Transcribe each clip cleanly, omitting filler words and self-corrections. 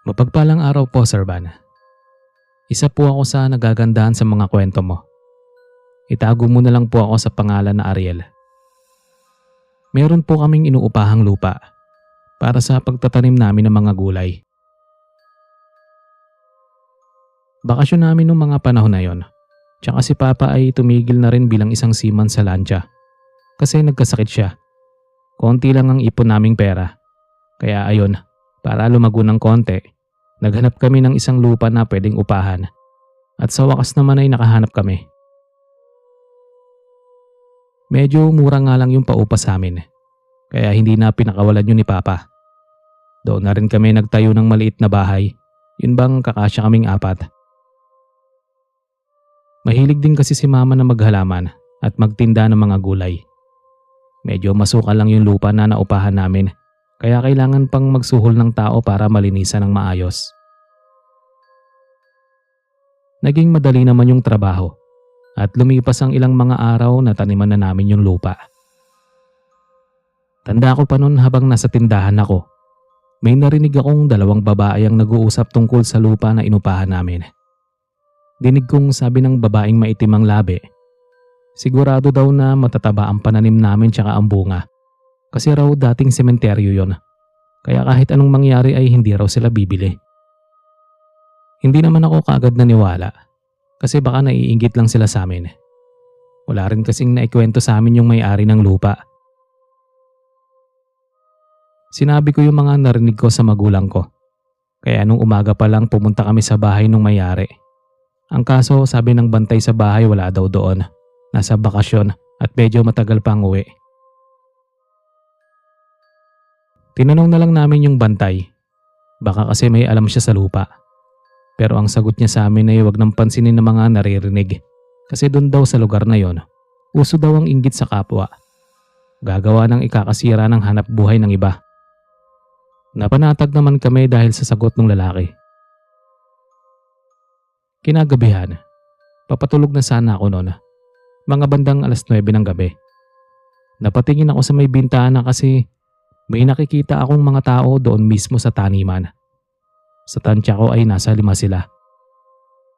Mapagpalang araw po, Sir Van. Isa po ako sa nagagandahan sa mga kwento mo. Itago mo na lang po ako sa pangalan na Ariel. Meron po kaming inuupahang lupa para sa pagtatanim namin ng mga gulay. Bakasyon namin noong mga panahon na yon. Tsaka si Papa ay tumigil na rin bilang isang seaman sa lancha kasi nagkasakit siya. Konti lang ang ipon naming pera. Kaya ayon, para lumago ng konti, naghanap kami ng isang lupa na pwedeng upahan. At sa wakas naman ay nakahanap kami. Medyo mura nga lang yung paupa sa amin. Kaya hindi na pinakawalan yun ni Papa. Doon na rin kami nagtayo ng maliit na bahay. Yun bang kakasya kaming apat. Mahilig din kasi si Mama na maghalaman at magtinda ng mga gulay. Medyo masukal lang yung lupa na naupahan namin. Kaya kailangan pang magsuhol ng tao para malinisan ng maayos. Naging madali naman yung trabaho at lumipas ang ilang mga araw na taniman na namin yung lupa. Tanda ko pa noon habang nasa tindahan ako. May narinig akong dalawang babae ang nag-uusap tungkol sa lupa na inupahan namin. Dinig kong sabi ng babaeng maitim ang labi. Sigurado daw na matataba ang pananim namin tsaka ang bunga. Kasi raw dating sementeryo yon. Kaya kahit anong mangyari ay hindi raw sila bibili. Hindi naman ako kaagad naniwala. Kasi baka naiinggit lang sila sa amin. Wala rin kasing naikwento sa amin yung may-ari ng lupa. Sinabi ko yung mga narinig ko sa magulang ko. Kaya nung umaga pa lang pumunta kami sa bahay ng may-ari. Ang kaso sabi ng bantay sa bahay wala daw doon. Nasa bakasyon at medyo matagal pang uwi. Tinanong na lang namin yung bantay. Baka kasi may alam siya sa lupa. Pero ang sagot niya sa amin ay huwag nang pansinin ng mga naririnig. Kasi doon daw sa lugar na yon, uso daw ang inggit sa kapwa. Gagawa ng ikakasira ng hanap buhay ng iba. Napanatag naman kami dahil sa sagot ng lalaki. Kinagabihan, papatulog na sana ako noon. Mga bandang 9:00 ng gabi. Napatingin ako sa may bintana kasi may nakikita akong mga tao doon mismo sa taniman. Sa tansya ko ay nasa 5 sila.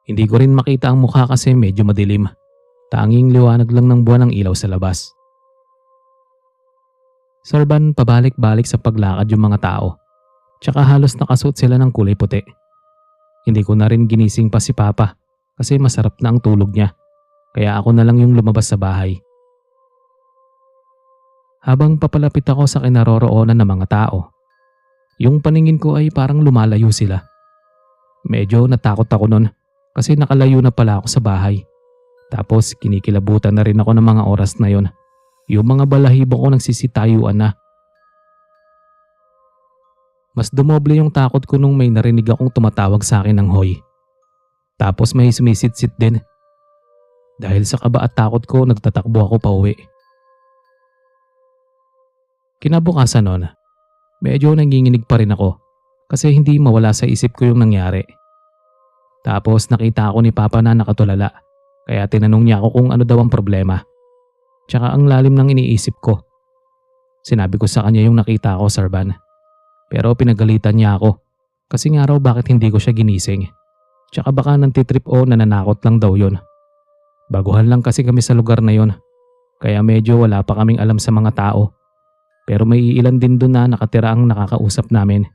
Hindi ko rin makita ang mukha kasi medyo madilim. Tanging liwanag lang ng buwan ang ilaw sa labas. Sir Van, pabalik-balik sa paglakad yung mga tao. Tsaka halos nakasuot sila ng kulay puti. Hindi ko na rin ginising pa si Papa kasi masarap na ang tulog niya. Kaya ako na lang yung lumabas sa bahay. Habang papalapit ako sa kinaroroonan ng mga tao, yung paningin ko ay parang lumalayo sila. Medyo natakot ako nun kasi nakalayo na pala ako sa bahay. Tapos kinikilabutan na rin ako ng mga oras na yon. Yung mga balahibo ko nagsisitayuan na. Mas dumoble yung takot ko nung may narinig akong tumatawag sa akin ng hoy. Tapos may sumisit-sit din. Dahil sa kaba at takot ko, nagtatakbo ako pauwi. Kinabukasan nun, medyo nanginginig pa rin ako kasi hindi mawala sa isip ko yung nangyari. Tapos nakita ako ni Papa na nakatulala kaya tinanong niya ako kung ano daw ang problema. Tsaka ang lalim ng iniisip ko. Sinabi ko sa kanya yung nakita ko, Sir Van. Pero pinagalitan niya ako kasi nga raw bakit hindi ko siya ginising. Tsaka baka nantitrip o nananakot lang daw yun. Baguhan lang kasi kami sa lugar na yon. Kaya medyo wala pa kaming alam sa mga tao. Pero may ilan din doon na nakatira ang nakakausap namin.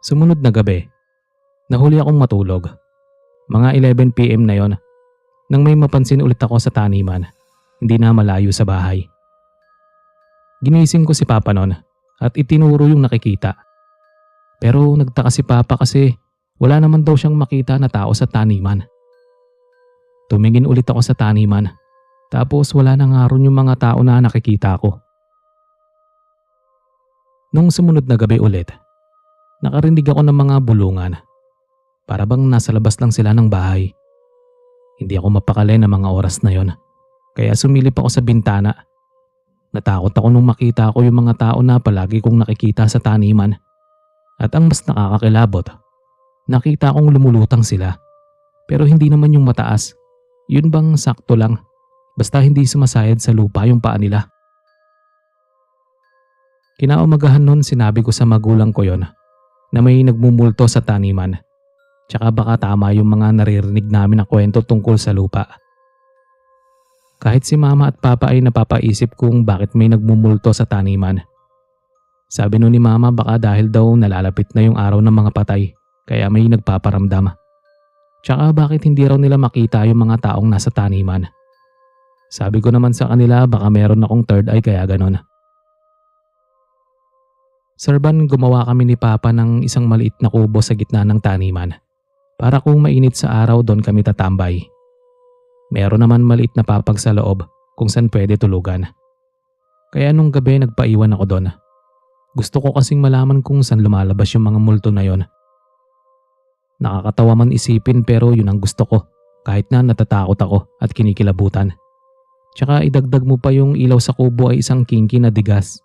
Sumunod na gabi, nahuli akong matulog. Mga 11 PM na yon. Nang may mapansin ulit ako sa taniman, hindi na malayo sa bahay. Ginising ko si Papa noon at itinuro yung nakikita. Pero nagtaka si Papa kasi wala naman daw siyang makita na tao sa taniman. Tumingin ulit ako sa taniman. Tapos wala na nga ron yung mga tao na nakikita ko. Nung sumunod na gabi ulit, nakarinig ako ng mga bulungan. Para bang nasa labas lang sila ng bahay. Hindi ako mapakali ng mga oras na yon. Kaya sumilip ako sa bintana. Natakot ako nung makita ko yung mga tao na palagi kong nakikita sa taniman. At ang mas nakakakilabot, nakita kong lumulutang sila. Pero hindi naman yung mataas. Yun bang sakto lang. Basta hindi sumasayad sa lupa yung paa nila. Kinaumagahan nun sinabi ko sa magulang ko yon na may nagmumulto sa taniman. Tsaka baka tama yung mga naririnig namin na kwento tungkol sa lupa. Kahit si mama at papa ay napapaisip kung bakit may nagmumulto sa taniman. Sabi nun ni mama baka dahil daw nalalapit na yung araw ng mga patay kaya may nagpaparamdam. Tsaka bakit hindi raw nila makita yung mga taong nasa taniman. Sabi ko naman sa kanila baka meron akong third eye kaya ganon. Sir Van, gumawa kami ni Papa ng isang maliit na kubo sa gitna ng taniman. Para kung mainit sa araw doon kami tatambay. Meron naman maliit na papag sa loob kung saan pwede tulugan. Kaya nung gabi nagpaiwan ako doon. Gusto ko kasing malaman kung saan lumalabas yung mga multo na yon. Nakakatawa man isipin pero yun ang gusto ko kahit na natatakot ako at kinikilabutan. Tsaka idagdag mo pa yung ilaw sa kubo ay isang kinky na digas.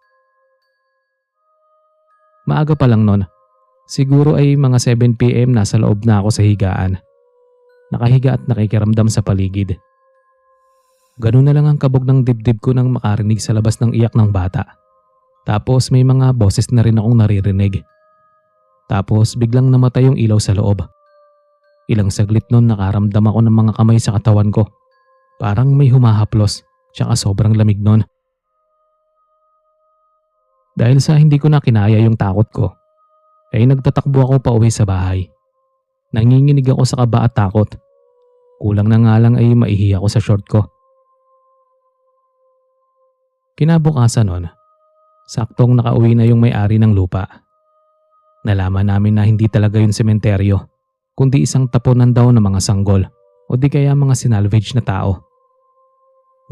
Maaga pa lang nun. Siguro ay mga 7 PM nasa loob na ako sa higaan. Nakahiga at nakikiramdam sa paligid. Ganun na lang ang kabog ng dibdib ko nang makarinig sa labas ng iyak ng bata. Tapos may mga boses na rin akong naririnig. Tapos biglang namatay yung ilaw sa loob. Ilang saglit nun nakaramdam ako ng mga kamay sa katawan ko. Parang may humahaplos, tsaka sobrang lamig nun. Dahil sa hindi ko na kinaya yung takot ko, ay nagtatakbo ako pa uwi sa bahay. Nanginginig ako sa kaba at takot. Kulang na nga lang ay maihi ako sa short ko. Kinabukasan nun, saktong nakauwi na yung may-ari ng lupa. Nalaman namin na hindi talaga yung sementeryo, kundi isang tapunan daw ng mga sanggol o di kaya mga sinalvage na tao.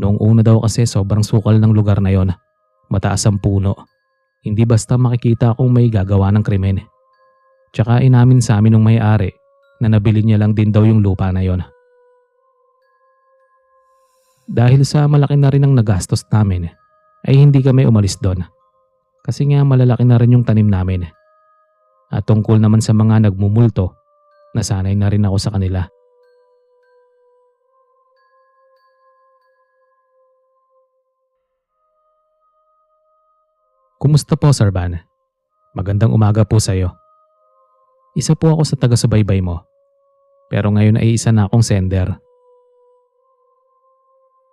Noong una daw kasi sobrang sukal ng lugar na yon, mataas ang puno. Hindi basta makikita kung may gagawa ng krimen. Tsaka inamin sa amin ng may-ari na nabili niya lang din daw yung lupa na yon. Dahil sa malaki na rin ang nagastos namin, ay hindi kami umalis doon. Kasi nga malalaki na rin yung tanim namin. At tungkol naman sa mga nagmumulto, nasanay na rin ako sa kanila. Kumusta po, Sir Van? Magandang umaga po sa iyo. Isa po ako sa taga-subaybay mo. Pero ngayon ay isa na akong sender.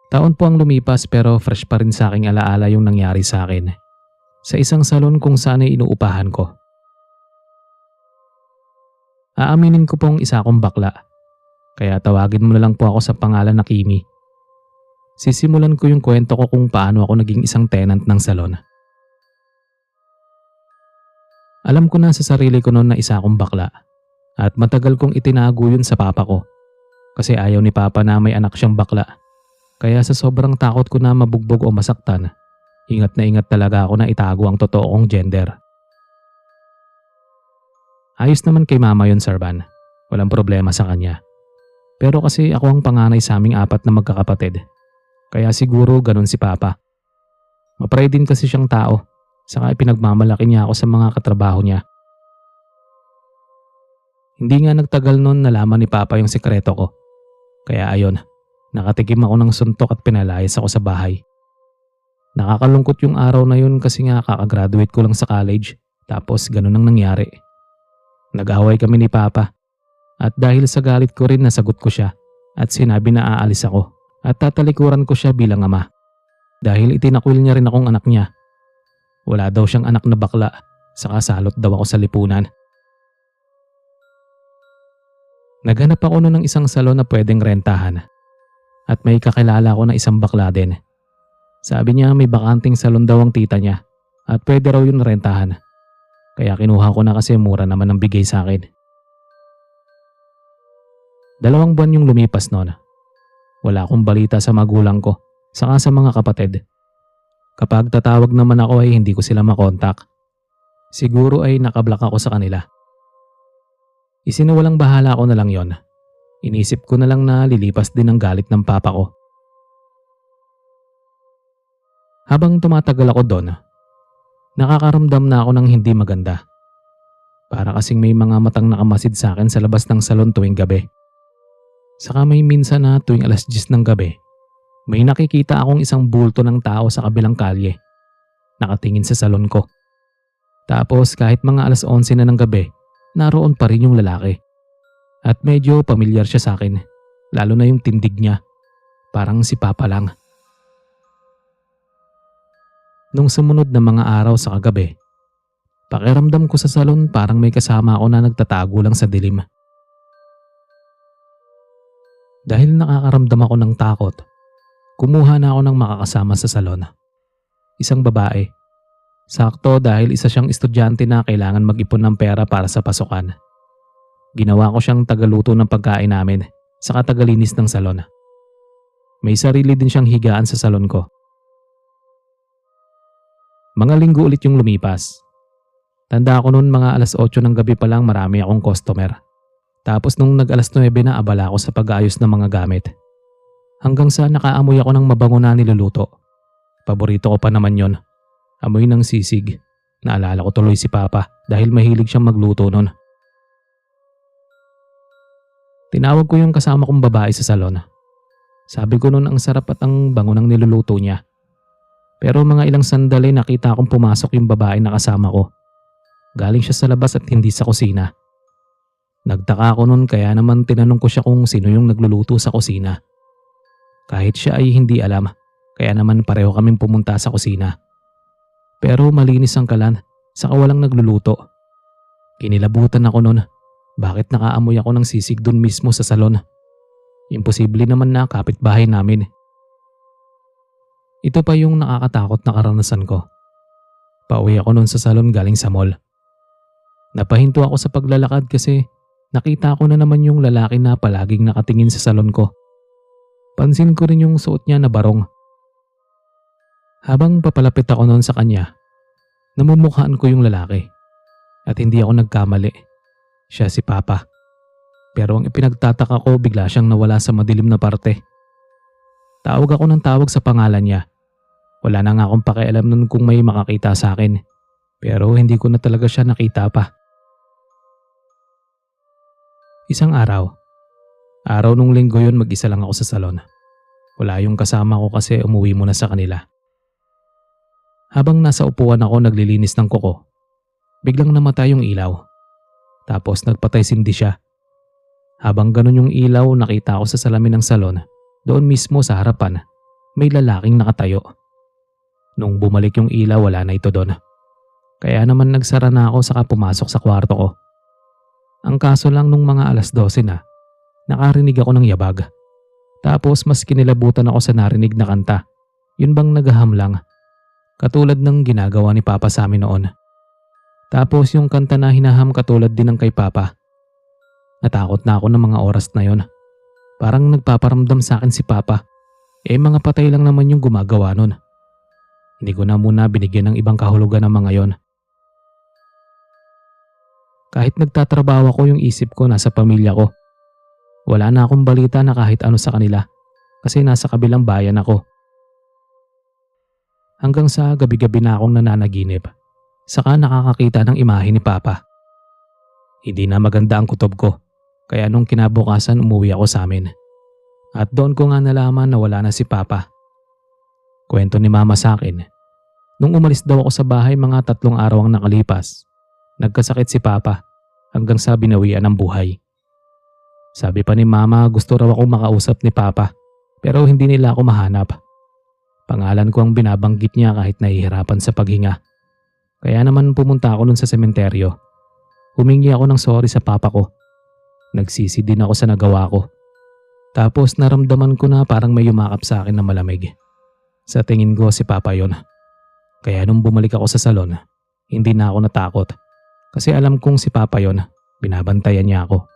Taon po ang lumipas pero fresh pa rin sa aking alaala yung nangyari sa akin. Sa isang salon kung saan ay inuupahan ko. Aaminin ko pong isa akong bakla. Kaya tawagin mo na lang po ako sa pangalan na Kimi. Sisimulan ko yung kwento ko kung paano ako naging isang tenant ng salon. Alam ko na sa sarili ko noon na isa akong bakla at matagal kong itinago yun sa papa ko kasi ayaw ni papa na may anak siyang bakla. Kaya sa sobrang takot ko na mabugbog o masaktan, ingat na ingat talaga ako na itago ang totoo kong gender. Ayos naman kay mama yun, Sir Van. Walang problema sa kanya. Pero kasi ako ang panganay sa aming 4 na magkakapatid. Kaya siguro ganun si papa. Mapray din kasi siyang tao. Saka ipinagmamalaki niya ako sa mga katrabaho niya. Hindi nga nagtagal nun nalaman ni Papa yung sikreto ko. Kaya ayon, nakatikim ako ng suntok at pinalayas ako sa bahay. Nakakalungkot yung araw na yun kasi nga kakagraduate ko lang sa college tapos ganun ang nangyari. Nag-away kami ni Papa at dahil sa galit ko rin nasagot ko siya at sinabi na aalis ako at tatalikuran ko siya bilang ama. Dahil itinakwil niya rin akong anak niya. Wala daw siyang anak na bakla, saka salot daw ako sa lipunan. Naghanap ako noon ng isang salon na pwedeng rentahan. At may kakilala ko na isang bakla din. Sabi niya may bakanting salon daw ang tita niya at pwede raw yun rentahan. Kaya kinuha ko na kasi mura naman ang bigay sa akin. 2 buwan yung lumipas noon. Wala akong balita sa magulang ko, saka sa mga kapatid. Kapag tatawag naman ako ay hindi ko sila makontak. Siguro ay nakablock ako sa kanila. Isinawalang bahala ko na lang yon. Inisip ko na lang na lilipas din ang galit ng papa ko. Habang tumatagal ako doon, nakakaramdam na ako ng hindi maganda. Para kasing may mga matang nakamasid sa akin sa labas ng salon tuwing gabi. Saka may minsan na tuwing 10:00 ng gabi, may nakikita akong isang bulto ng tao sa kabilang kalye. Nakatingin sa salon ko. Tapos kahit mga alas 11 na ng gabi, naroon pa rin yung lalaki. At medyo pamilyar siya sa akin, lalo na yung tindig niya. Parang si Papa lang. Nung sumunod na mga araw sa kagabi, pakiramdam ko sa salon parang may kasama ako na nagtatago lang sa dilim. Dahil nakakaramdam ako ng takot, kumuha na ako ng makakasama sa salon. Isang babae. Sakto dahil isa siyang estudyante na kailangan mag-ipon ng pera para sa pasukan. Ginawa ko siyang tagaluto ng pagkain namin saka tagalinis ng salon. May sarili din siyang higaan sa salon ko. Mga linggo ulit yung lumipas. Tanda ko noon mga alas 8 ng gabi pa lang marami akong customer. Tapos nung nag-alas 9 na abala ako sa pag-aayos ng mga gamit. Hanggang sa nakaamoy ako ng mabango na niluluto. Paborito ko pa naman yon. Amoy ng sisig. Naalala ko tuloy si Papa dahil mahilig siyang magluto noon. Tinawag ko yung kasama kong babae sa salon. Sabi ko noon ang sarap at ang bango ng niluluto niya. Pero mga ilang sandali nakita akong pumasok yung babae na kasama ko. Galing siya sa labas at hindi sa kusina. Nagtaka ako noon kaya naman tinanong ko siya kung sino yung nagluluto sa kusina. Kahit siya ay hindi alam, kaya naman pareho kaming pumunta sa kusina. Pero malinis ang kalan, saka walang nagluluto. Kinilabutan ako noon. Bakit nakaamoy ako ng sisig dun mismo sa salon? Imposible naman na kapitbahay namin. Ito pa yung nakakatakot na karanasan ko. Pauwi ako noon sa salon galing sa mall. Napahinto ako sa paglalakad kasi nakita ko na naman yung lalaki na palaging nakatingin sa salon ko. Pansin ko rin yung suot niya na barong. Habang papalapit ako noon sa kanya, namumukhaan ko yung lalaki. At hindi ako nagkamali. Siya si Papa. Pero ang ipinagtataka ko bigla siyang nawala sa madilim na parte. Tawag ako ng tawag sa pangalan niya. Wala na nga akong pakialam nun kung may makakita sa akin. Pero hindi ko na talaga siya nakita pa. Isang araw. Araw nung linggo yun mag-isa lang ako sa salon. Wala yung kasama ko kasi umuwi muna sa kanila. Habang nasa upuan ako naglilinis ng kuko, biglang namatay yung ilaw. Tapos nagpatay sindi siya. Habang ganun yung ilaw nakita ko sa salamin ng salon, doon mismo sa harapan, may lalaking nakatayo. Nung bumalik yung ilaw wala na ito doon. Kaya naman nagsara na ako saka pumasok sa kwarto ko. Ang kaso lang nung mga alas 12 na, nakarinig ako ng yabag. Tapos mas kinilabutan ako sa narinig na kanta. Yun bang naghahamlang? Katulad ng ginagawa ni Papa sa amin noon. Tapos yung kanta na hinaham katulad din ng kay Papa. Natakot na ako ng mga oras na yon. Parang nagpaparamdam sa akin si Papa. Mga patay lang naman yung gumagawa nun. Hindi ko na muna binigyan ng ibang kahulugan ng mga yon. Kahit nagtatrabaho ako yung isip ko nasa pamilya ko. Wala na akong balita na kahit ano sa kanila kasi nasa kabilang bayan ako. Hanggang sa gabi-gabi na akong nananaginip. Saka nakakakita ng imahe ni Papa. Hindi na maganda ang kutob ko. Kaya nung kinabukasan umuwi ako sa amin. At doon ko nga nalaman na wala na si Papa. Kwento ni Mama sa akin. Nung umalis daw ako sa bahay mga 3 araw ang nakalipas. Nagkasakit si Papa hanggang sa binawian ng buhay. Sabi pa ni Mama gusto raw akong makausap ni Papa pero hindi nila ako mahanap. Pangalan ko ang binabanggit niya kahit nahihirapan sa paghinga. Kaya naman pumunta ako nun sa sementeryo. Humingi ako ng sorry sa Papa ko. Nagsisi din ako sa nagawa ko. Tapos naramdaman ko na parang may yumakap sa akin na malamig. Sa tingin ko si Papa yon. Kaya nung bumalik ako sa salon, hindi na ako natakot. Kasi alam kong si Papa yon, binabantayan niya ako.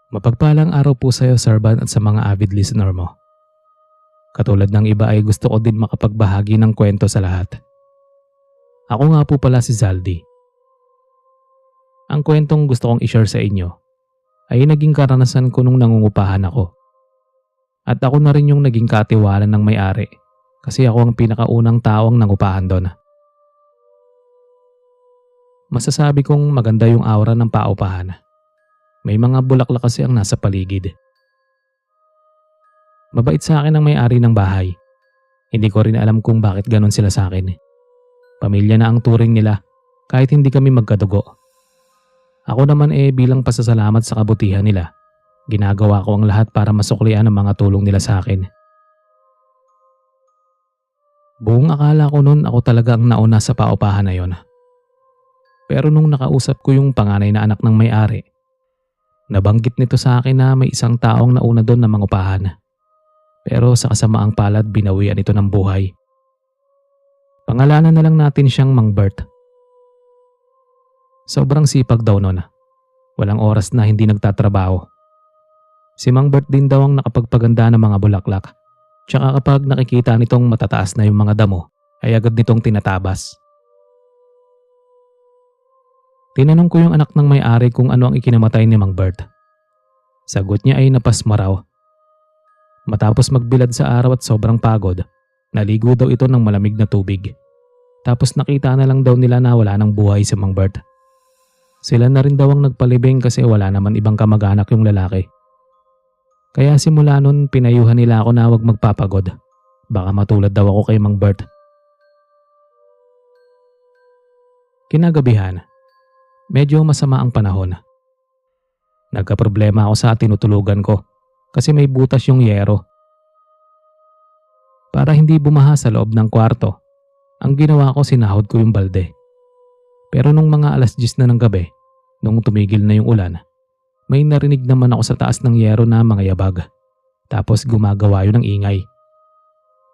Mapagpalang araw po sa iyo, Serban, at sa mga avid listener mo. Katulad ng iba ay gusto ko din makapagbahagi ng kwento sa lahat. Ako nga po pala si Zaldi. Ang kwentong gusto kong i-share sa inyo ay naging karanasan ko nung nangungupahan ako. At ako na rin yung naging katiwalan ng may-ari kasi ako ang pinakaunang taong nangupahan doon. Masasabi kong maganda yung aura ng paupahan. May mga bulaklak kasi ang nasa paligid. Mabait sa akin ang may-ari ng bahay. Hindi ko rin alam kung bakit ganon sila sa akin. Pamilya na ang turing nila kahit hindi kami magkadugo. Ako naman bilang pasasalamat sa kabutihan nila, ginagawa ko ang lahat para masuklian ang mga tulong nila sa akin. Buong akala ko noon ako talaga ang nauna sa paupahan na yon. Pero nung nakausap ko yung panganay na anak ng may-ari, nabanggit nito sa akin na may isang taong nauna doon na mangupahan. Pero sa kasamaang palad binawian ito ng buhay. Pangalanan na lang natin siyang Mang Bert. Sobrang sipag daw noon. Walang oras na hindi nagtatrabaho. Si Mang Bert din daw ang nakapagpaganda ng mga bulaklak. Tsaka kapag nakikita nitong matataas na yung mga damo, ay agad nitong tinatabas. Tinanong ko yung anak ng may-ari kung ano ang ikinamatay ni Mang Bert. Sagot niya ay napasma raw. Matapos magbilad sa araw at sobrang pagod, naligo daw ito ng malamig na tubig. Tapos nakita na lang daw nila na wala nang buhay si Mang Bert. Sila na rin daw ang nagpalibing kasi wala naman ibang kamag-anak yung lalaki. Kaya simula nun pinayuhan nila ako na huwag magpapagod. Baka matulad daw ako kay Mang Bert. Kinagabihan, medyo masama ang panahon. Nagkaproblema ako sa tinutulugan ko kasi may butas yung yero. Para hindi bumaha sa loob ng kwarto, ang ginawa ko sinahod ko yung balde. Pero nung mga alas 10 na ng gabi, nung tumigil na yung ulan, may narinig naman ako sa taas ng yero na mga yabag. Tapos gumagawa yun ng ingay.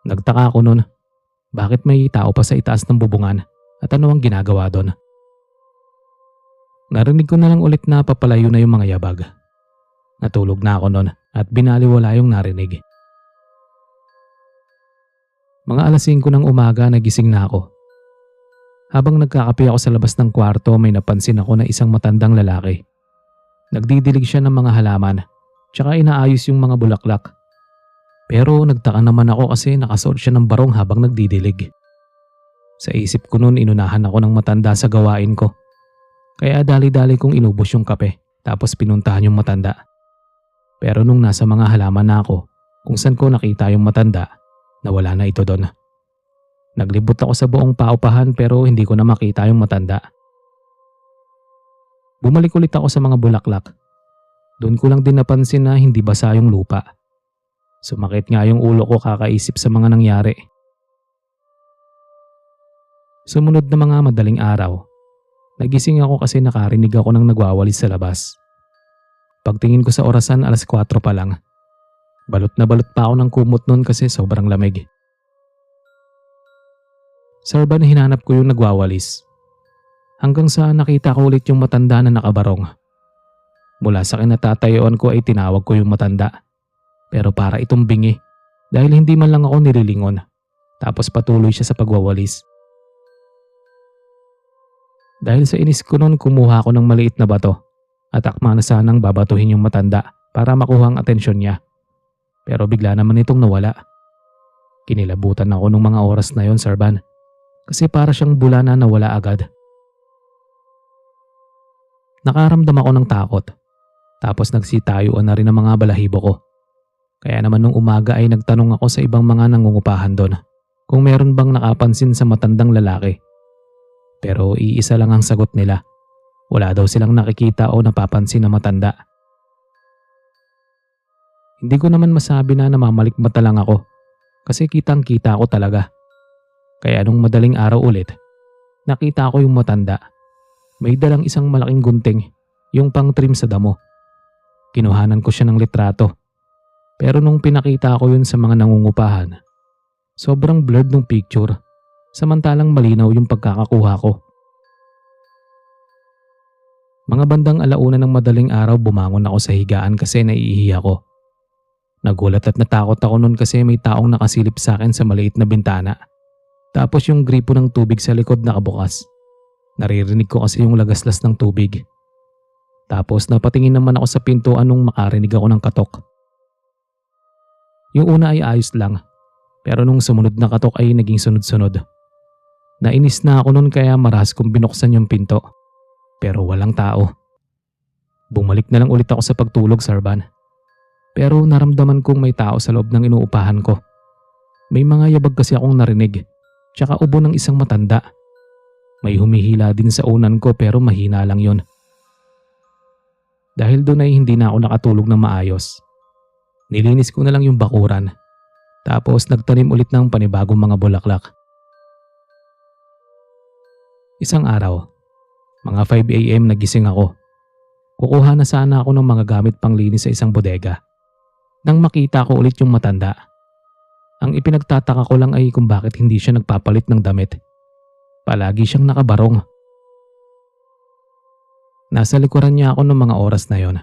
Nagtaka ako nun, bakit may tao pa sa itaas ng bubungan at ano ang ginagawa doon? Narinig ko na lang ulit na papalayo na yung mga yabag. Natulog na ako nun at binaliwala yung narinig. Mga alas 5 ng umaga nagising na ako. Habang nagkakape ako sa labas ng kwarto may napansin ako na isang matandang lalaki. Nagdidilig siya ng mga halaman tsaka inaayos yung mga bulaklak. Pero nagtaka naman ako kasi nakasuot siya ng barong habang nagdidilig. Sa isip ko noon inunahan ako ng matanda sa gawain ko. Kaya dali-dali kong inubos yung kape tapos pinuntahan yung matanda. Pero nung nasa mga halaman na ako kung saan ko nakita yung matanda, nawala na ito doon. Naglibot ako sa buong paupahan pero hindi ko na makita yung matanda. Bumalik ulit ako sa mga bulaklak. Doon ko lang din napansin na hindi basa yung lupa. Sumakit nga yung ulo ko kakaisip sa mga nangyari. Sumunod na mga madaling araw, nagising ako kasi nakarinig ako ng nagwawalis sa labas. Pagtingin ko sa orasan alas 4 pa lang. Balot na balot pa ako ng kumot noon kasi sobrang lamig. Sa urban hinanap ko yung nagwawalis. Hanggang sa nakita ko ulit yung matanda na nakabarong. Mula sa kinatatayuan ko ay tinawag ko yung matanda. Pero para itong bingi dahil hindi man lang ako nililingon. Tapos patuloy siya sa pagwawalis. Dahil sa inis ko noon kumuha ako ng maliit na bato at akma na sanang babatuhin yung matanda para makuha ang atensyon niya. Pero bigla naman itong nawala. Kinilabutan ako nung mga oras na yon, Sir Van. Kasi para siyang bula na nawala agad. Nakaramdam ako ng takot. Tapos nagsitayuan na rin ang mga balahibo ko. Kaya naman nung umaga ay nagtanong ako sa ibang mga nangungupahan doon kung meron bang nakapansin sa matandang lalaki. Pero iisa lang ang sagot nila. Wala daw silang nakikita o napapansin na matanda. Hindi ko naman masabi na namamalikmata lang ako kasi kitang-kita ko talaga. Kaya nung madaling araw ulit, nakita ko yung matanda. May dalang isang malaking gunting, yung pang-trim sa damo. Kinuhanan ko siya ng litrato. Pero nung pinakita ko yun sa mga nangungupahan, sobrang blurred ng picture, samantalang malinaw yung pagkakakuha ko. Mga bandang alauna ng madaling araw bumangon ako sa higaan kasi naiihi ako. Nagulat at natakot ako noon kasi may taong nakasilip sa akin sa maliit na bintana. Tapos yung gripo ng tubig sa likod nakabukas. Naririnig ko kasi yung lagaslas ng tubig. Tapos napatingin naman ako sa pintuan nung makarinig ako ng katok. Yung una ay ayos lang. Pero nung sumunod na katok ay naging sunod-sunod. Nainis na ako noon kaya marahas kong binuksan yung pinto. Pero walang tao. Bumalik na lang ulit ako sa pagtulog, Sir Van. Pero naramdaman kong may tao sa loob ng inuupahan ko. May mga yabag kasi akong narinig, tsaka ubo ng isang matanda. May humihila din sa unan ko pero mahina lang yon. Dahil doon ay hindi na ako nakatulog ng maayos. Nilinis ko na lang yung bakuran. Tapos nagtanim ulit ng panibagong mga bulaklak. Isang araw, mga 5 AM nagising ako. Kukuha na sana ako ng mga gamit panglinis sa isang bodega. Nang makita ko ulit yung matanda. Ang ipinagtataka ko lang ay kung bakit hindi siya nagpapalit ng damit. Palagi siyang nakabarong. Nasa likuran niya ako ng mga oras na yon.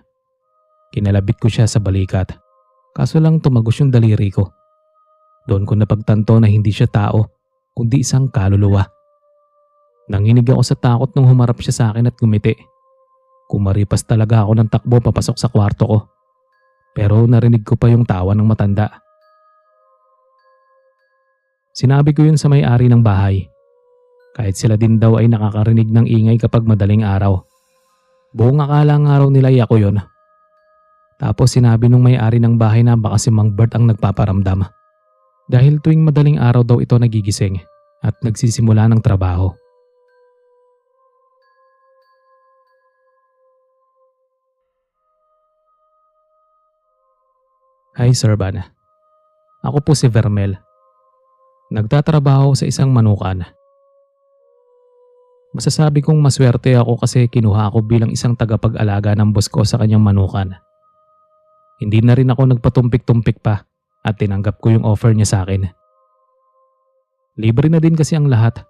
Kinalabit ko siya sa balikat. Kaso lang tumagos yung daliri ko. Doon ko napagtanto na hindi siya tao, kundi isang kaluluwa. Nanginig ako sa takot nung humarap siya sa akin at gumiti. Kumaripas talaga ako ng takbo papasok sa kwarto ko. Pero narinig ko pa yung tawa ng matanda. Sinabi ko yun sa may-ari ng bahay. Kahit sila din daw ay nakakarinig ng ingay kapag madaling araw. Buong akala ng araw nila ay ako yun. Tapos sinabi nung may-ari ng bahay na baka si Mang Bert ang nagpaparamdam. Dahil tuwing madaling araw daw ito nagigising at nagsisimula ng trabaho. Hi Sir Van. Ako po si Vermel. Nagtatrabaho sa isang manukan. Masasabi kong maswerte ako kasi kinuha ako bilang isang tagapag-alaga ng boss ko sa kanyang manukan. Hindi na rin ako nagpatumpik-tumpik pa at tinanggap ko yung offer niya sa akin. Libre na din kasi ang lahat.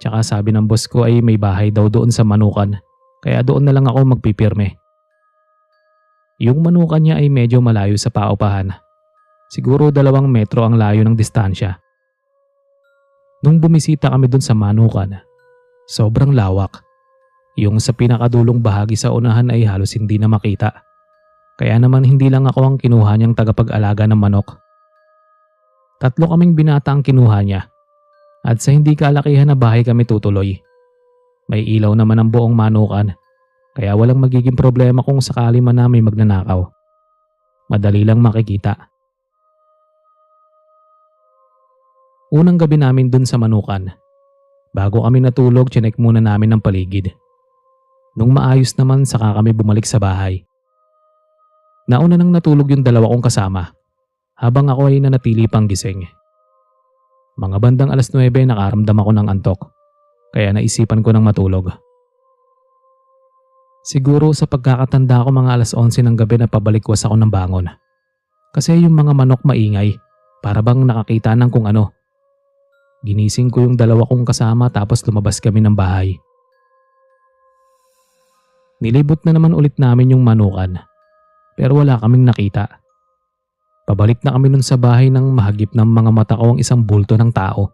Tsaka sabi ng boss ko ay may bahay daw doon sa manukan kaya doon na lang ako magpipirme. Yung manukan niya ay medyo malayo sa paupahan. Siguro 2 metro ang layo ng distansya. Nung bumisita kami doon sa manukan, sobrang lawak. Yung sa pinakadulong bahagi sa unahan ay halos hindi na makita. Kaya naman hindi lang ako ang kinuha niyang tagapag-alaga ng manok. 3 kaming binata ang kinuha niya. At sa hindi kalakihan na bahay kami tutuloy. May ilaw naman ang buong manukan. Kaya walang magiging problema kung sakali man na may magnanakaw. Madali lang makikita. Unang gabi namin dun sa manukan. Bago kami natulog, chinek muna namin ang paligid. Nung maayos naman, saka kami bumalik sa bahay. Nauna nang natulog yung 2 kong kasama, habang ako ay nanatili pang gising. Mga bandang 9:00 nakaramdam ako ng antok, kaya naisipan ko ng matulog. Siguro sa pagkakatanda ko mga 11:00 ng gabi na pabalikwas ako ng bangon. Kasi yung mga manok maingay, para bang nakakita ng kung ano. Ginising ko yung 2 kong kasama tapos lumabas kami ng bahay. Nilibot na naman ulit namin yung manukan, pero wala kaming nakita. Pabalik na kami nun sa bahay nang mahagip ng mga mata ko ang isang bulto ng tao.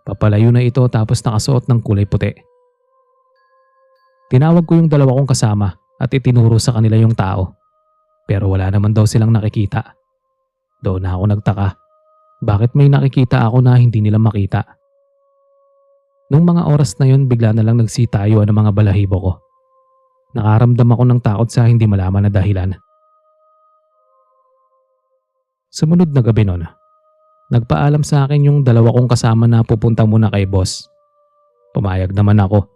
Papalayo na ito tapos nakasuot ng kulay puti. Tinawag ko yung 2 kong kasama at itinuro sa kanila yung tao. Pero wala naman daw silang nakikita. Doon na ako nagtaka. Bakit may nakikita ako na hindi nila makita? Nung mga oras na yun bigla na lang nagsitayo ang mga balahibo ko. Nakaramdam ako ng takot sa hindi malaman na dahilan. Sumunod na gabi nun, nagpaalam sa akin yung 2 kong kasama na pupunta muna kay boss. Pumayag naman ako.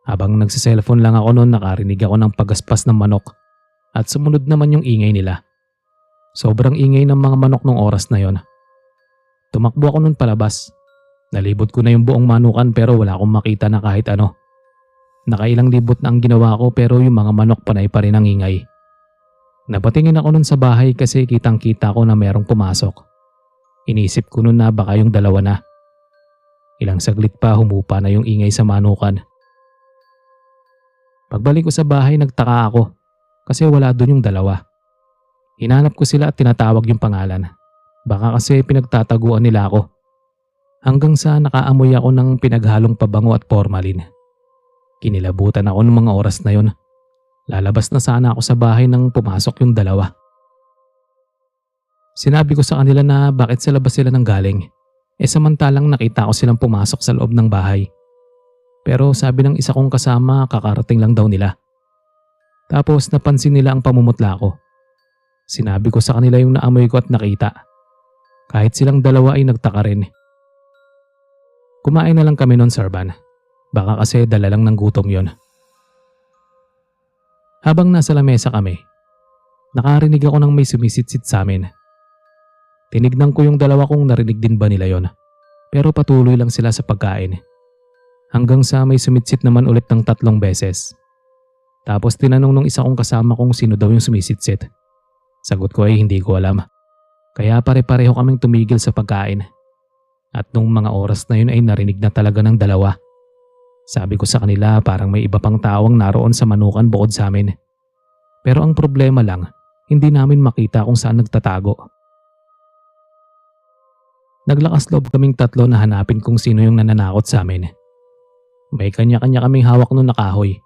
Habang nagsiselfone lang ako noon nakarinig ako ng pagaspas ng manok at sumunod naman yung ingay nila. Sobrang ingay ng mga manok nung oras na yon. Tumakbo ako noon palabas. Nalibot ko na yung buong manukan pero wala akong makita na kahit ano. Nakailang libot na ang ginawa ko pero yung mga manok panay pa rin ang ingay. Napatingin ako noon sa bahay kasi kitang kita ko na merong pumasok. Inisip ko noon na baka yung 2 na. Ilang saglit pa humupa na yung ingay sa manukan. Pagbalik ko sa bahay nagtaka ako kasi wala doon yung 2. Hinanap ko sila at tinatawag yung pangalan. Baka kasi pinagtataguan nila ako. Hanggang sa nakaamoy ako ng pinaghalong pabango at formalin. Kinilabutan ako ng mga oras na yon. Lalabas na sana ako sa bahay nang pumasok yung 2. Sinabi ko sa kanila na bakit sa labas sila nang galing. Samantalang nakita ko silang pumasok sa loob ng bahay. Pero sabi ng isa kong kasama kakarating lang daw nila. Tapos napansin nila ang pamumutla ko. Sinabi ko sa kanila yung naamoy ko at nakita. Kahit silang dalawa ay nagtaka rin. Kumain na lang kami nun, Sir Van. Baka kasi dala lang ng gutom yon. Habang nasa lamesa kami, nakarinig ako ng may sumisitsit sa amin. Tinignan ko yung dalawa kung narinig din ba nila yon. Pero patuloy lang sila sa pagkain. Hanggang sa may sumitsit naman ulit ng 3 beses. Tapos tinanong nung isa kong kasama kung sino daw yung sumisitsit. Sagot ko ay hindi ko alam. Kaya pare-pareho kaming tumigil sa pagkain. At nung mga oras na yun ay narinig na talaga ng dalawa. Sabi ko sa kanila parang may iba pang tawang naroon sa manukan bukod sa amin. Pero ang problema lang, hindi namin makita kung saan nagtatago. Naglakas loob kaming 3 na hanapin kung sino yung nananakot sa amin. May kanya-kanya kaming hawak nun na kahoy.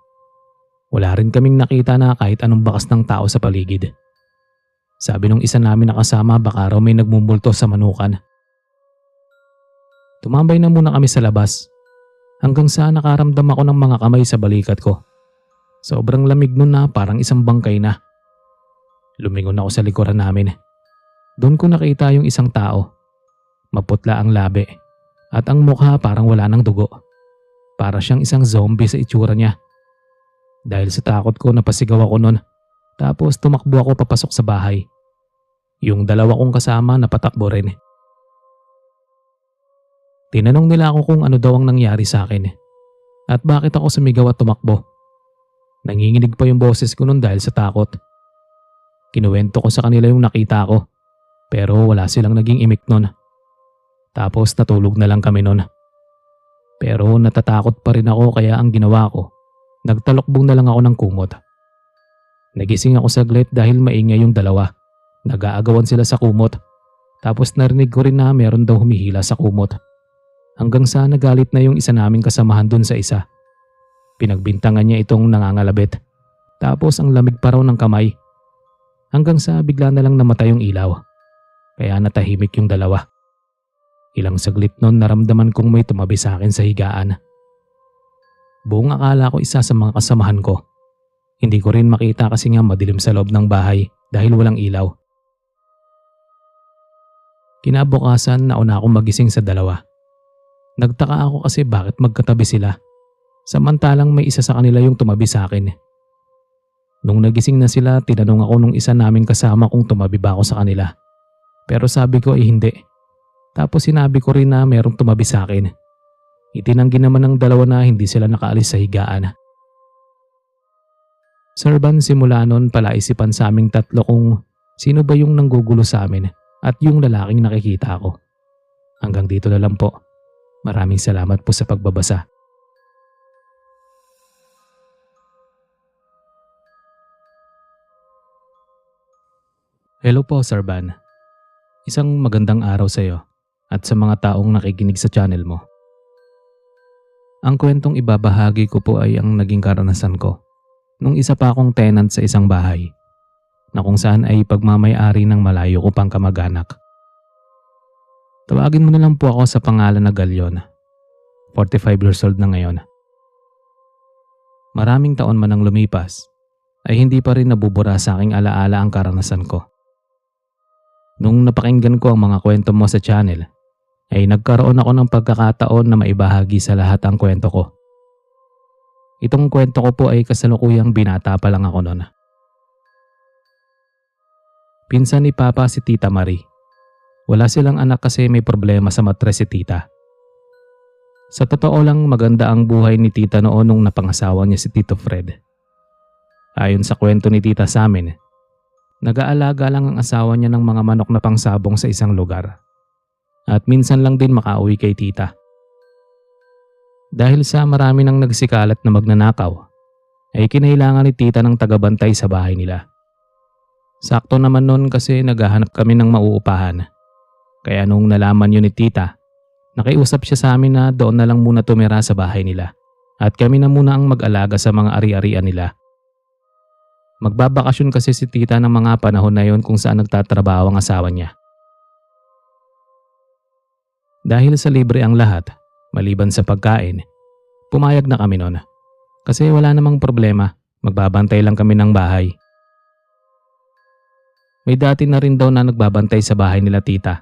Wala rin kaming nakita na kahit anong bakas ng tao sa paligid. Sabi nung isa namin na kasama baka raw may nagmumulto sa manukan. Tumambay na muna kami sa labas. Hanggang sa nakaramdam ako ng mga kamay sa balikat ko. Sobrang lamig nun na parang isang bangkay na. Lumingon ako sa likuran namin. Doon ko nakita yung isang tao. Maputla ang labi at ang mukha parang wala ng dugo. Para siyang isang zombie sa itsura niya. Dahil sa takot ko napasigaw ako nun. Tapos tumakbo ako papasok sa bahay. Yung dalawa kong kasama napatakbo rin. Tinanong nila ako kung ano daw ang nangyari sa akin. At bakit ako sumigaw at tumakbo. Nanginginig pa yung boses ko nun dahil sa takot. Kinuwento ko sa kanila yung nakita ko. Pero wala silang naging imik nun. Tapos natulog na lang kami nun. Pero natatakot pa rin ako kaya ang ginawa ko, nagtalokbong na lang ako ng kumot. Nagising ako saglit dahil maingay yung dalawa. Nag-aagawan sila sa kumot. Tapos narinig ko rin na meron daw humihila sa kumot. Hanggang sa nagalit na yung isa naming kasamahan dun sa isa. Pinagbintangan niya itong nangangalabit. Tapos ang lamig pa raw ng kamay. Hanggang sa bigla na lang namatay yung ilaw. Kaya natahimik yung dalawa. Ilang saglit nun naramdaman kong may tumabi sa akin sa higaan. Buong akala ko isa sa mga kasamahan ko. Hindi ko rin makita kasi nga madilim sa loob ng bahay dahil walang ilaw. Kinabukasan nauna akong magising sa dalawa. Nagtaka ako kasi bakit magkatabi sila. Samantalang may isa sa kanila yung tumabi sa akin. Nung nagising na sila, tinanong ako nung isa naming kasama kung tumabi ba ako sa kanila. Pero sabi ko ay hindi. Tapos sinabi ko rin na merong tumabi sa akin. Itinanggi naman ng dalawa na hindi sila nakaalis sa higaan. Sir Van, simula noon palaisipan sa aming 3 kung sino ba yung nanggugulo sa amin at yung lalaking nakikita ko. Hanggang dito na lang po. Maraming salamat po sa pagbabasa. Hello po, Sir Van. Isang magandang araw sa iyo at sa mga taong nakikinig sa channel mo. Ang kwentong ibabahagi ko po ay ang naging karanasan ko nung isa pa akong tenant sa isang bahay na kung saan ay pagmamay-ari ng malayo ko pang kamag-anak. Tawagin mo na lang po ako sa pangalan na Galion. 45 years old na ngayon. Maraming taon man ang lumipas ay hindi pa rin nabubura sa aking alaala ang karanasan ko. Nung napakinggan ko ang mga kwento mo sa channel, ay nagkaroon ako ng pagkakataon na maibahagi sa lahat ang kwento ko. Itong kwento ko po ay kasalukuyang binata pa lang ako noon. Pinsan ni Papa si Tita Marie. Wala silang anak kasi may problema sa matres si Tita. Sa totoo lang maganda ang buhay ni Tita noon nung napangasawa niya si Tito Fred. Ayon sa kwento ni Tita sa amin, nag-aalaga lang ang asawa niya ng mga manok na pangsabong sa isang lugar. At minsan lang din makauwi kay Tita. Dahil sa marami nang nagsikalat na magnanakaw, ay kinailangan ni Tita ng tagabantay sa bahay nila. Sakto naman nun kasi naghahanap kami ng mauupahan. Kaya nung nalaman yun ni Tita, nakiusap siya sa amin na doon na lang muna tumira sa bahay nila at kami na muna ang mag-alaga sa mga ari-arian nila. Magbabakasyon kasi si Tita ng mga panahon na yon kung saan nagtatrabaho ang asawa niya. Dahil sa libre ang lahat, maliban sa pagkain, pumayag na kami noon. Kasi wala namang problema, magbabantay lang kami ng bahay. May dati na rin daw na nagbabantay sa bahay nila tita.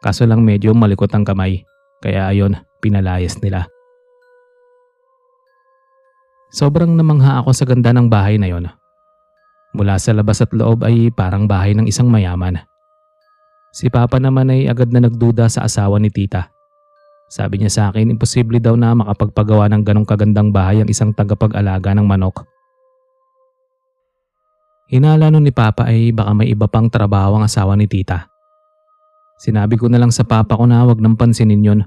Kaso lang medyo malikot ang kamay. Kaya ayon, pinalayas nila. Sobrang namangha ako sa ganda ng bahay na yon. Mula sa labas at loob ay parang bahay ng isang mayaman. Si Papa naman ay agad na nagduda sa asawa ni tita. Sabi niya sa akin, imposible daw na makapagpagawa ng ganong kagandang bahay ang isang tagapag-alaga ng manok. Hinala nun ni Papa ay baka may iba pang trabaho ang asawa ni tita. Sinabi ko na lang sa Papa ko na wag nang pansinin yun.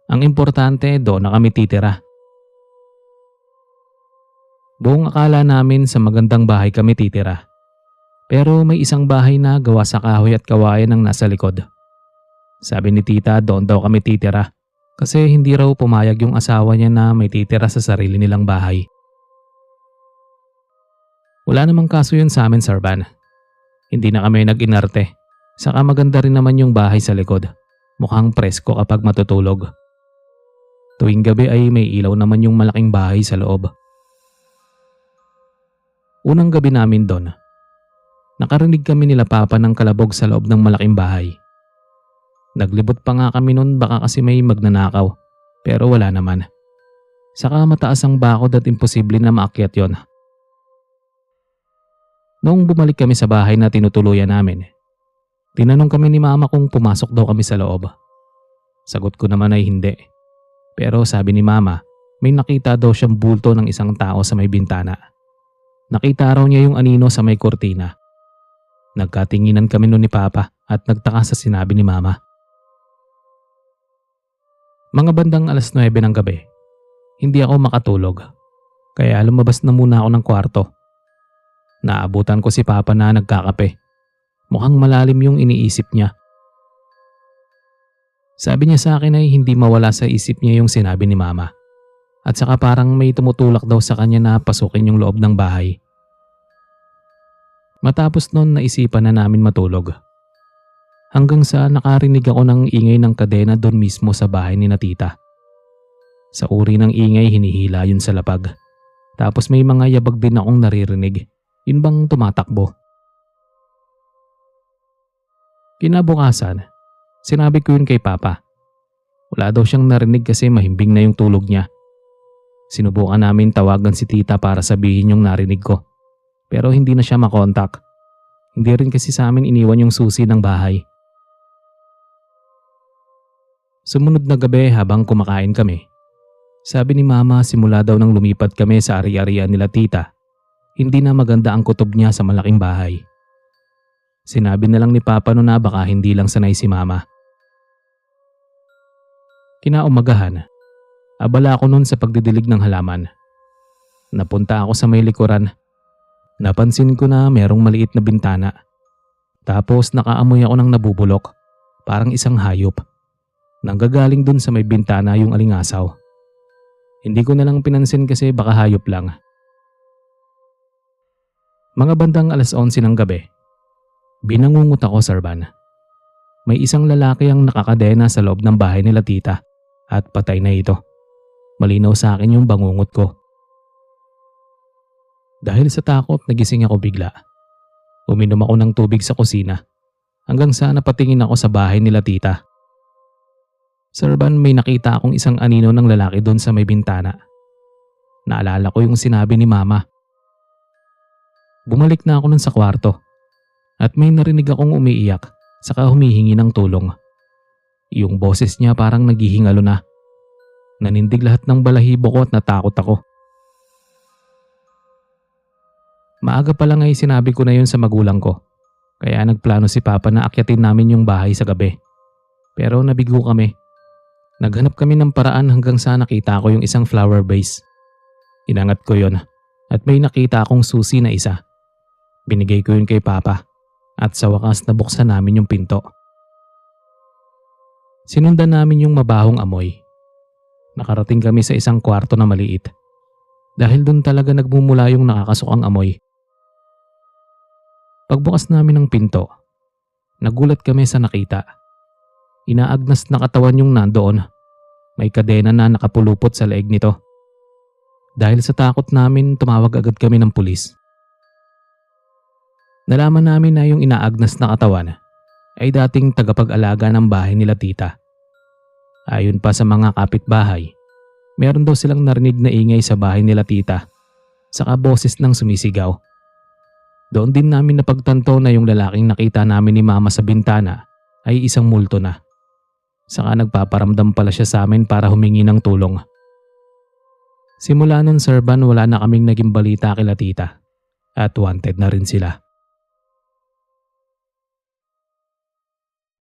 Ang importante doon na kami titira. Buong akala namin sa magandang bahay kami titira. Pero may isang bahay na gawa sa kahoy at kawayan ang nasa likod. Sabi ni tita doon daw kami titira kasi hindi raw pumayag yung asawa niya na may titira sa sarili nilang bahay. Wala namang kaso yun sa amin, Sir Van. Hindi na kami nag-inarte. Saka maganda rin naman yung bahay sa likod. Mukhang presko kapag matutulog. Tuwing gabi ay may ilaw naman yung malaking bahay sa loob. Unang gabi namin doon, nakarinig kami nila Papa ng kalabog sa loob ng malaking bahay. Naglibot pa nga kami noon baka kasi may magnanakaw, pero wala naman. Saka mataas ang bakod at imposible na maakyat yon. Noong bumalik kami sa bahay na tinutuluyan namin, tinanong kami ni Mama kung pumasok daw kami sa loob. Sagot ko naman ay hindi. Pero sabi ni Mama, may nakita daw siyang bulto ng isang tao sa may bintana. Nakita raw niya yung anino sa may kortina. Nagkatinginan kami noon ni Papa at nagtaka sa sinabi ni Mama. Mga bandang 9:00 ng gabi, hindi ako makatulog. Kaya lumabas na muna ako ng kwarto. Naabutan ko si Papa na nagkakape. Mukhang malalim yung iniisip niya. Sabi niya sa akin ay hindi mawala sa isip niya yung sinabi ni Mama. At saka parang may tumutulak daw sa kanya na pasukin yung loob ng bahay. Matapos noon naisipan na namin matulog. Hanggang sa nakarinig ako ng ingay ng kadena doon mismo sa bahay ni na tita. Sa uri ng ingay hinihila yun sa lapag. Tapos may mga yabag din akong naririnig. Yun bang tumatakbo? Kinabukasan, sinabi ko yun kay Papa. Wala daw siyang narinig kasi mahimbing na yung tulog niya. Sinubukan namin tawagan si tita para sabihin yung narinig ko. Pero hindi na siya makontak. Hindi rin kasi sa amin iniwan yung susi ng bahay. Sumunod na gabi habang kumakain kami, sabi ni Mama simula daw nang lumipat kami sa ari-arian nila tita, hindi na maganda ang kutob niya sa malaking bahay. Sinabi na lang ni Papa noon na baka hindi lang sanay si Mama. Kinaumagahan, abala ako noon sa pagdidilig ng halaman. Napunta ako sa may likuran. Napansin ko na merong maliit na bintana. Tapos nakaamoy ako ng nabubulok, parang isang hayop. Nanggagaling dun sa may bintana yung alingasaw. Hindi ko na lang pinansin kasi baka hayop lang. Mga bandang 11:00 ng gabi, binangungot ako, Sir Van. May isang lalaki ang nakakadena sa loob ng bahay nila tita at patay na ito. Malinaw sa akin yung bangungot ko. Dahil sa takot, nagising ako bigla. Uminom ako ng tubig sa kusina hanggang sa napatingin ako sa bahay nila tita. Sir Van, may nakita akong isang anino ng lalaki doon sa may bintana. Naalala ko yung sinabi ni Mama. Bumalik na ako nun sa kwarto at may narinig akong umiiyak saka humihingi ng tulong. Yung boses niya parang naghihingalo na. Nanindig lahat ng balahibo ko at natakot ako. Maaga pa lang ay sinabi ko na yun sa magulang ko. Kaya nagplano si Papa na akyatin namin yung bahay sa gabi. Pero nabigo kami. Naghanap kami ng paraan hanggang sa nakita ko yung isang flower vase. Inangat ko yun at may nakita akong susi na isa. Binigay ko yun kay Papa at sa wakas nabuksan namin yung pinto. Sinundan namin yung mabahong amoy. Nakarating kami sa isang kwarto na maliit. Dahil doon talaga nagmumula yung nakakasukang amoy. Pagbukas namin ng pinto, nagulat kami sa nakita. Inaagnas na katawan yung nandoon. May kadena na nakapulupot sa leeg nito. Dahil sa takot namin, tumawag agad kami ng pulis. Nalaman namin na yung inaagnas na katawan ay dating tagapag-alaga ng bahay nila tita. Ayon pa sa mga kapitbahay, meron daw silang narinig na ingay sa bahay nila tita, saka boses ng sumisigaw. Doon din namin napagtanto na yung lalaking nakita namin ni mama sa bintana ay isang multo na. Saka nagpaparamdam pala siya sa amin para humingi ng tulong. Simula nun Sir Van, wala na kaming naging balita kila tita at wanted na rin sila.